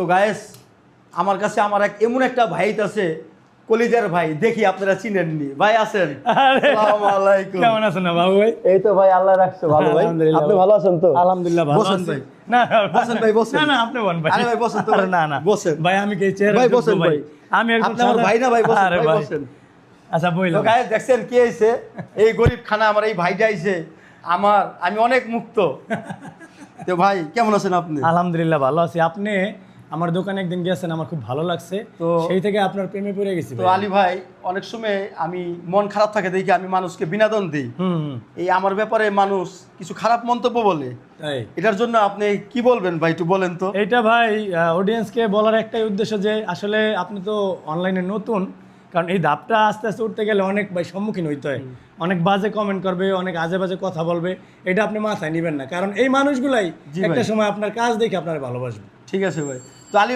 তো গায়েস আমার কাছে আমার এমন একটা ভাই আছে, কলিজার ভাই, দেখি আপনারা চিনেননি। ভাই আছেন? আসসালামু আলাইকুম। কেমন আছেন না বাবু ভাই? এই তো ভাই আল্লাহ রাখছে ভালো ভাই। আলহামদুলিল্লাহ। আপনি ভালো আছেন তো? আলহামদুলিল্লাহ ভালো বসেন আছি। ভাই। না বসেন ভাই, বসেন। না আপনি বলেন ভাই। আরে ভাই বসেন তো আরে ভাই। না বসেন ভাই, আমি কি চেয়ারে ভাই, বসবো বসেন ভাই। আমি একদম আপনি আমার ভাই না ভাই, বসেন আরে ভাই, ভাই বসেন। আচ্ছা তো বইলাম। গায়ে দেখছেন কি হয়েছে, এই গরিব খানা আমার এই ভাইটা আইছে আমি অনেক মুক্ত। তো ভাই কেমন আছেন আপনি? আলহামদুলিল্লাহ ভালো আছি। আপনি আমার দোকানে একদিন গেছেন, আমার খুব ভালো লাগছে, তো তো- সেই থেকে আপনার প্রেমে পড়ে গেছি তো ভাই। আলী ভাই, অনেক সময় আমি মন খারাপ থাকে দেখি আমি মানুষকে বিনোদন দিই। হুম এই আমার ব্যাপারে মানুষ কিছু খারাপ মন্তব্য বলে, তাই এটার জন্য আপনি কি বলবেন ভাই, একটু বলেন তো। এইটা ভাই অডিয়েন্সকে বলার একটাই উদ্দেশ্য যে আসলে আপনি তো অনলাইনে নতুন, কারণ এই ধাপটা আস্তে আস্তে উঠতে গেলে অনেক ভাই সম্মুখীন হইতে হয়। অনেক বাজে কমেন্ট করবে, অনেক আজে বাজে কথা বলবে, এটা আপনি মাথায় নেবেন না, কারণ এই মানুষগুলাই জি একটা ভাই। সময় আপনার কাজ দেখে আপনারা ভালোবাসবে। ঠিক আছে ভাই। তো আলী